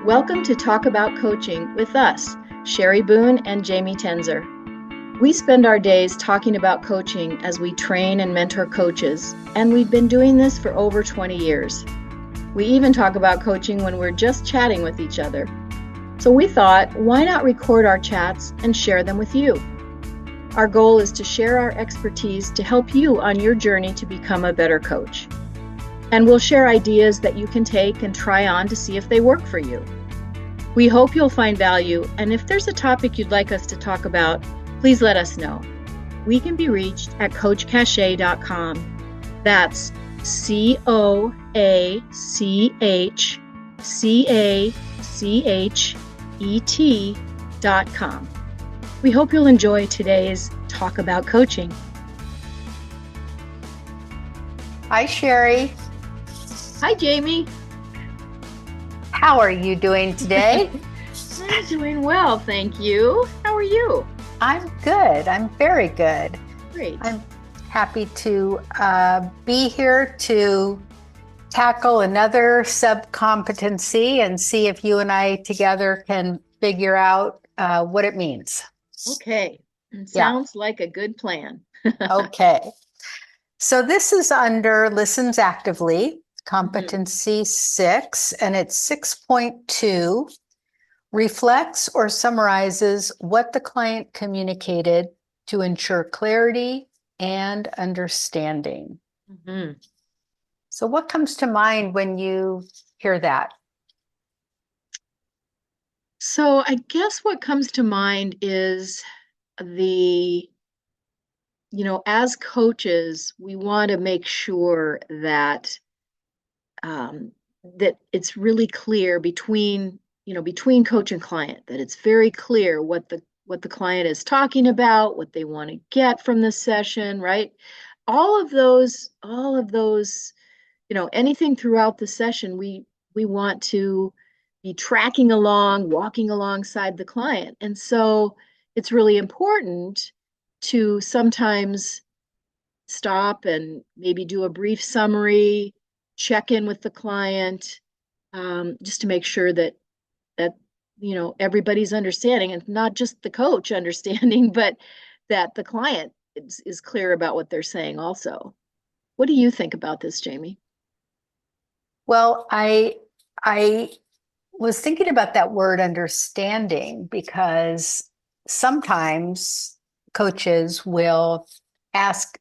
Welcome to Talk About Coaching with us, Sheri Boone and Jamie Tenzer. We spend our days talking about coaching as we train and mentor coaches, and we've been doing this for over 20 years. We even talk about coaching when we're just chatting with each other. So we thought, why not record our chats and share them with you? Our goal is to share our expertise to help you on your journey to become a better coach. And we'll share ideas that you can take and try on to see if they work for you. We hope you'll find value, and if there's a topic you'd like us to talk about, please let us know. We can be reached at coachcachet.com. That's CoachCachet.com. We hope you'll enjoy today's Talk About Coaching. Hi, Sheri. Hi, Jamie. How are you doing today? I'm doing well, thank you. How are you? I'm good. I'm very good. Great. I'm happy to be here to tackle another sub-competency and see if you and I together can figure out what it means. Okay. Sounds like a good plan. Okay. So this is under Listens Actively, Competency 6, and it's 6.2, reflects or summarizes what the client communicated to ensure clarity and understanding. Mm-hmm. So what comes to mind when you hear that? So I guess what comes to mind is as coaches, we want to make sure that that it's really clear between coach and client, that it's very clear what the client is talking about, what they want to get from the session, right? All of those, anything throughout the session, we want to be tracking along, walking alongside the client. And so it's really important to sometimes stop and maybe do a brief summary, check in with the client, just to make sure that everybody's understanding, and not just the coach understanding, but that the client is clear about what they're saying also. What do you think about this, Jamie? Well, I was thinking about that word understanding because sometimes coaches will ask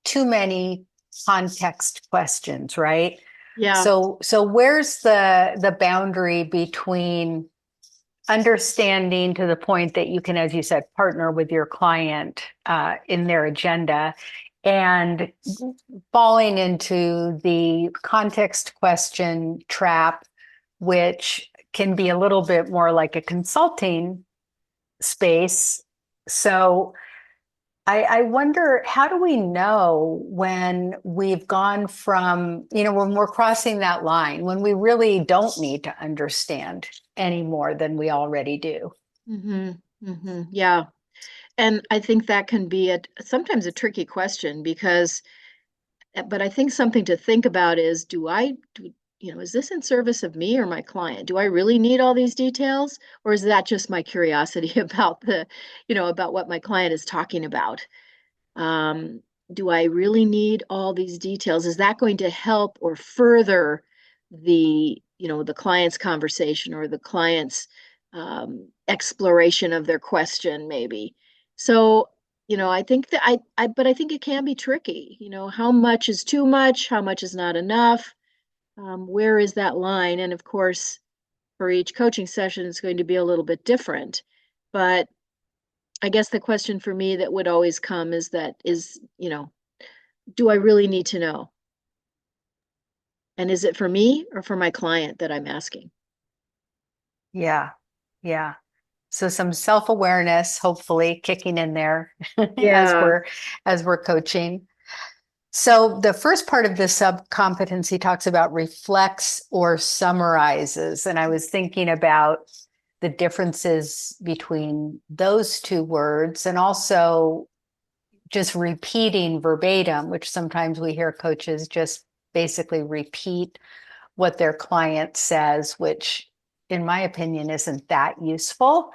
too many context questions, right? Yeah. So where's the boundary between understanding to the point that you can, as you said, partner with your client in their agenda, and falling into the context question trap, which can be a little bit more like a consulting space. So I wonder, how do we know when we've gone from, when we're crossing that line, when we really don't need to understand any more than we already do? Mm-hmm. Mm-hmm. Yeah. And I think that can be sometimes a tricky question but I think something to think about is, is this in service of me or my client? Do I really need all these details? Or is that just my curiosity about about what my client is talking about? Do I really need all these details? Is that going to help or further the client's conversation or the client's exploration of their question, maybe? So, I think but I think it can be tricky. How much is too much? How much is not enough? Where is that line? And of course, for each coaching session, it's going to be a little bit different. But I guess the question for me that would always come is, do I really need to know? And is it for me or for my client that I'm asking? Yeah. So some self-awareness, hopefully kicking in there Yeah. as we're coaching. So the first part of the sub-competency talks about reflects or summarizes. And I was thinking about the differences between those two words, and also just repeating verbatim, which sometimes we hear coaches just basically repeat what their client says, which in my opinion, isn't that useful.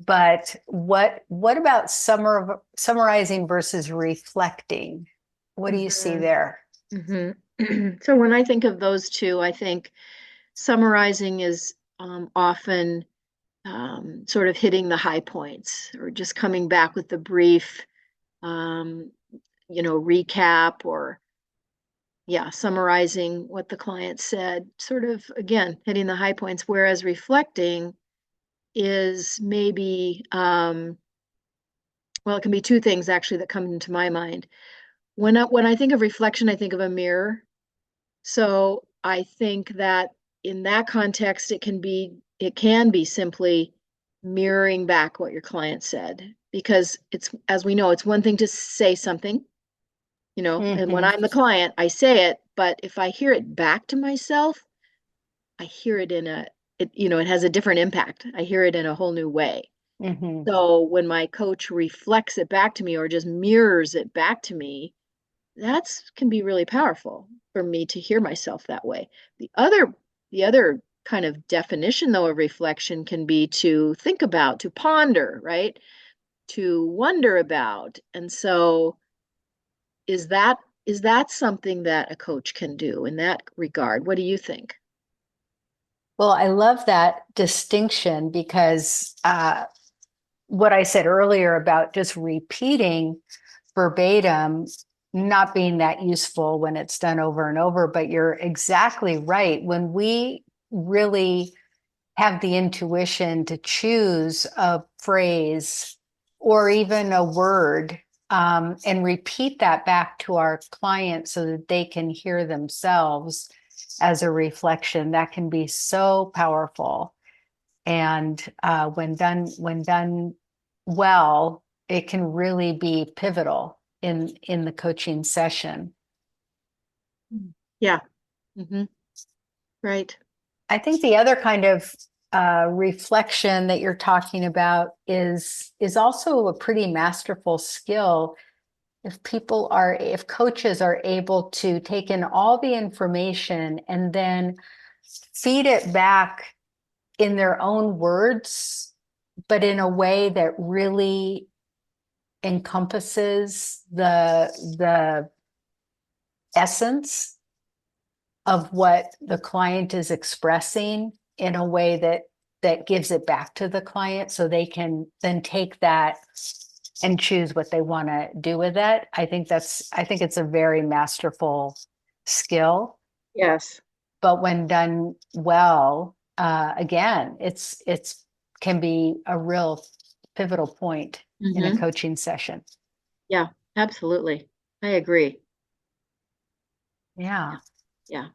But what about summarizing versus reflecting? What do you see Mhm. there? So when I think of those two, I think summarizing is often sort of hitting the high points or just coming back with the brief, um, recap or, yeah, summarizing what the client said, sort of, again, hitting the high points. Whereas reflecting is maybe, well, it can be two things actually that come into my mind. When I think of reflection, I think of a mirror. So I think that in that context, it can be simply mirroring back what your client said, because it's, as we know, it's one thing to say something, and when Mm-hmm. I'm the client, I say it, but if I hear it back to myself, I hear it it has a different impact. I hear it in a whole new way. Mm-hmm. So when my coach reflects it back to me or just mirrors it back to me, that's can be really powerful for me to hear myself that way. The other kind of definition though of reflection can be to think about, to ponder, right? To wonder about. And so is that something that a coach can do in that regard? What do you think? Well, I love that distinction because what I said earlier about just repeating verbatim not being that useful when it's done over and over, but you're exactly right. When we really have the intuition to choose a phrase or even a word, and repeat that back to our client so that they can hear themselves as a reflection, that can be so powerful. And when done well, it can really be pivotal in the coaching session. Yeah. Hmm. Right. I think the other kind of reflection that you're talking about is also a pretty masterful skill. If coaches are able to take in all the information and then feed it back in their own words, but in a way that really encompasses the essence of what the client is expressing in a way that gives it back to the client so they can then take that and choose what they want to do with it. I think it's a very masterful skill, Yes. but when done well, again, it's can be a real pivotal point in a Hmm. coaching session. Yeah, absolutely. I agree. Yeah. Yeah. Yeah.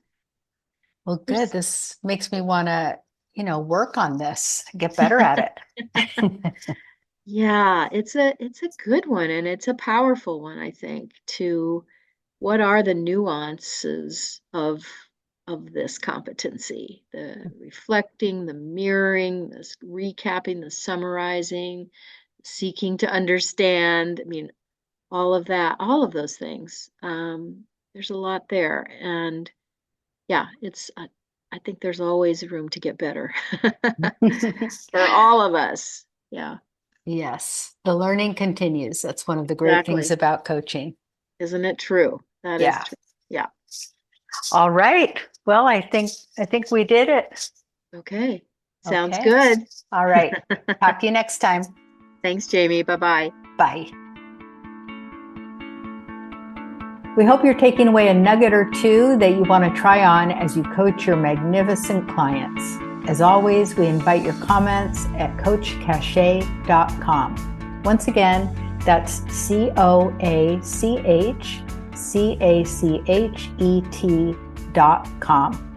Well, good. There's This makes me want to, work on this, get better at it. Yeah, it's a good one and it's a powerful one, I think, to what are the nuances of this competency? The reflecting, the mirroring, the recapping, the summarizing, seeking to understand. I mean, all of that, all of those things. There's a lot there, and yeah, I think there's always room to get better for all of us. Yeah, Yes, the learning continues. That's one of the great things exactly. about coaching. Isn't it true? That is Yeah. true. Yeah. All right. Well, I think we did it. Okay. Sounds Okay. good. All right. Talk to you next time. Thanks, Jamie. Bye-bye. Bye. We hope you're taking away a nugget or two that you want to try on as you coach your magnificent clients. As always, we invite your comments at coachcachet.com. Once again, that's COACHCACHET.com.